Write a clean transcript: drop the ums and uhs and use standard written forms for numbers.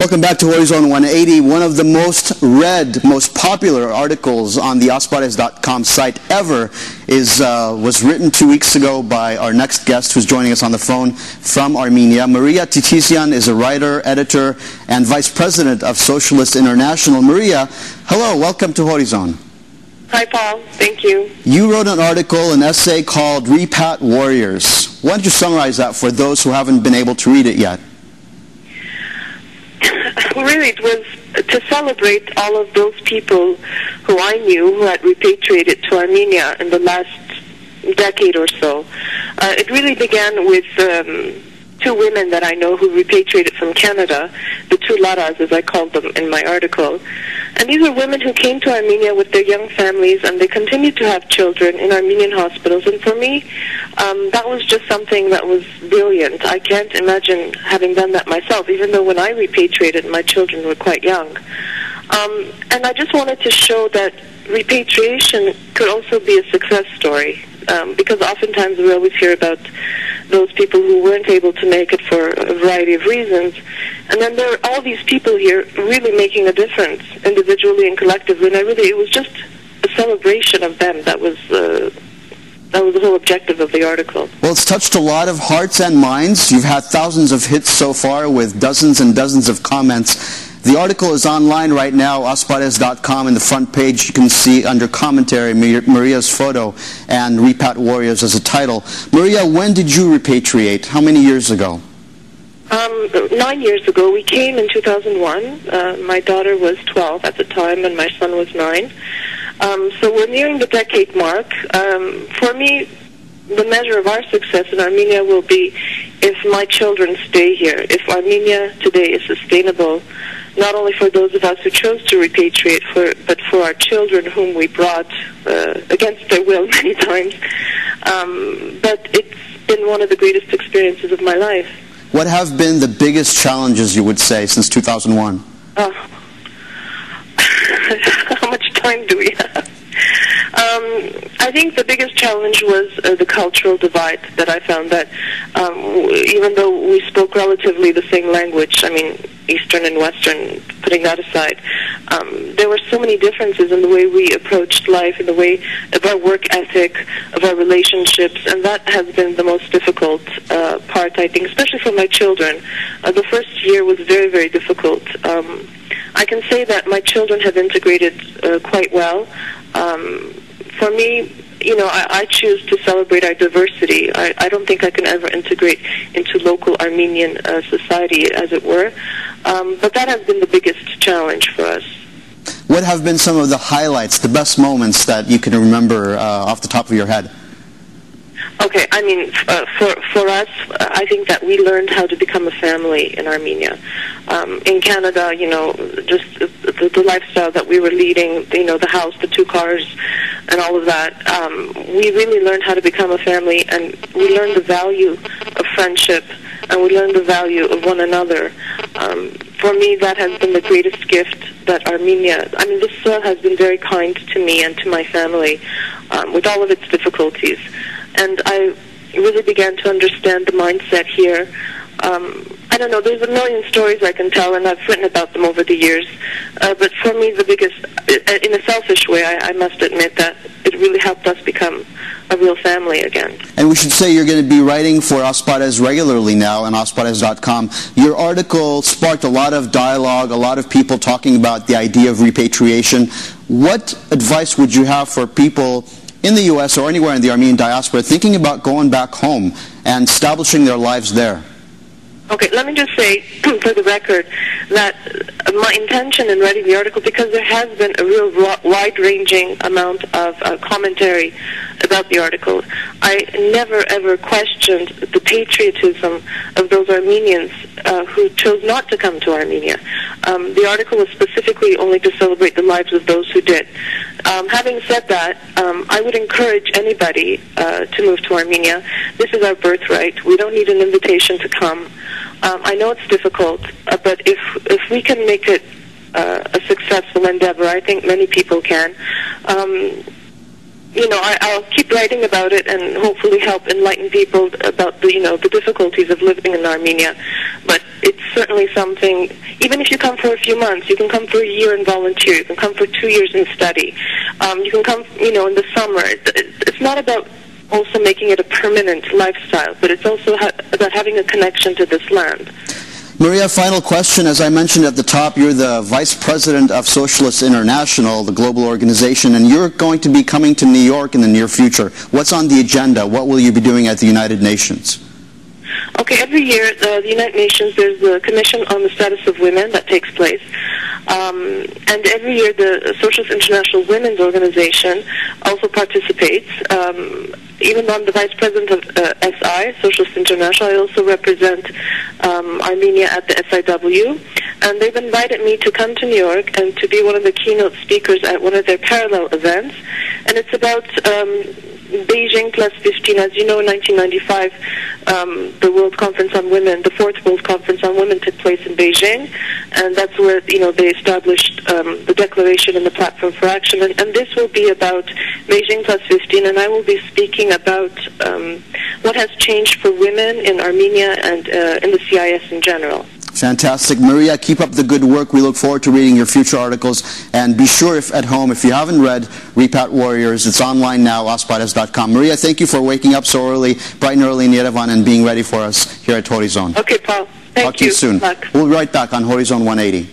Welcome back to Horizon 180. One of the most read, most popular articles on the aspares.com site ever was written 2 weeks ago by our next guest who's joining us on the phone from Armenia. Maria Titizian is a writer, editor, and vice president of Socialist International. Maria, hello, welcome to Horizon. Hi, Paul. Thank you. You wrote an article, an essay called Repat Warriors. Why don't you summarize that for those who haven't been able to read it yet? Really, it was to celebrate all of those people who I knew who had repatriated to Armenia in the last decade or so. It really began with two women that I know who repatriated from Canada, the two Laras, as I called them in my article. And these are women who came to Armenia with their young families, and they continued to have children in Armenian hospitals. And for me, that was just something that was brilliant. I can't imagine having done that myself, even though when I repatriated, my children were quite young. And I just wanted to show that repatriation could also be a success story, because oftentimes we always hear about those people who weren't able to make it for a variety of reasons. And then there are all these people here really making a difference, individually and collectively. And it was just a celebration of them. That was the whole objective of the article. Well, it's touched a lot of hearts and minds. You've had thousands of hits so far with dozens and dozens of comments. The article is online right now, aspares.com. In the front page, you can see under commentary Maria's photo and Repat Warriors as a title. Maria, when did you repatriate? How many years ago? 9 years ago. We came in 2001. My daughter was 12 at the time, and my son was 9. So we're nearing the decade mark. For me, the measure of our success in Armenia will be if my children stay here, if Armenia today is sustainable, not only for those of us who chose to repatriate, but for our children whom we brought against their will many times. But it's been one of the greatest experiences of my life. What have been the biggest challenges, you would say, since 2001? How much time do we have? I think the biggest challenge was the cultural divide, that I found that even though we spoke relatively the same language, I mean, Eastern and Western, putting that aside, there were so many differences in the way we approached life, in the way of our work ethic, of our relationships, and that has been the most difficult part, I think, especially for my children. The first year was very, very difficult. I can say that my children have integrated quite well. For me, you know, I choose to celebrate our diversity. I don't think I can ever integrate into local Armenian society, as it were. But that has been the biggest challenge for us. What have been some of the highlights, the best moments that you can remember off the top of your head? Okay, I mean, for us, I think that we learned how to become a family in Armenia. In Canada, you know, just the lifestyle that we were leading, you know, the house, the 2 cars, and all of that, we really learned how to become a family, and we learned the value of friendship, and we learned the value of one another. For me, that has been the greatest gift that Armenia, I mean, this soil has been very kind to me and to my family, with all of its difficulties. And I really began to understand the mindset here. I don't know, there's a million stories I can tell, and I've written about them over the years. But for me, the biggest, in a selfish way, I must admit that it really helped us become a real family again. And we should say you're going to be writing for Aspares regularly now on aspares.com. Your article sparked a lot of dialogue, a lot of people talking about the idea of repatriation. What advice would you have for people in the U.S. or anywhere in the Armenian diaspora thinking about going back home and establishing their lives there? Okay, let me just say, for the record, that my intention in writing the article, because there has been a real wide-ranging amount of commentary about the article, I never ever questioned the patriotism of those Armenians who chose not to come to Armenia. The article was specifically only to celebrate the lives of those who did. Having said that, I would encourage anybody to move to Armenia. This is our birthright. We don't need an invitation to come. I know it's difficult, but if we can make it a successful endeavor, I think many people can. I'll keep writing about it and hopefully help enlighten people about the difficulties of living in Armenia. But it's certainly something, even if you come for a few months, you can come for a year and volunteer, you can come for 2 years and study, you can come, in the summer. It's not about also making it a permanent lifestyle, but it's also about having a connection to this land. Maria, final question. As I mentioned at the top, you're the Vice President of Socialist International, the global organization, and you're going to be coming to New York in the near future. What's on the agenda? What will you be doing at the United Nations? Okay, every year, the United Nations, there's a commission on the status of women that takes place. And every year, the Socialist International Women's Organization also participates. Even though I'm the Vice President of SI, Socialist International, I also represent Armenia at the SIW. And they've invited me to come to New York and to be one of the keynote speakers at one of their parallel events. And it's about Beijing plus 15. As you know, in 1995, the World Conference on Women, the fourth World Conference on Women, took place in Beijing, and that's where they established the Declaration and the Platform for Action. And this will be about Beijing plus 15, and I will be speaking about what has changed for women in Armenia and in the CIS in general. Fantastic. Maria, keep up the good work. We look forward to reading your future articles. And be sure, if at home, if you haven't read Repat Warriors, it's online now, aspares.com. Maria, thank you for waking up so early, bright and early in Yerevan, and being ready for us here at Horizon. Okay, Paul. Talk to you soon. Luck. We'll be right back on Horizon 180.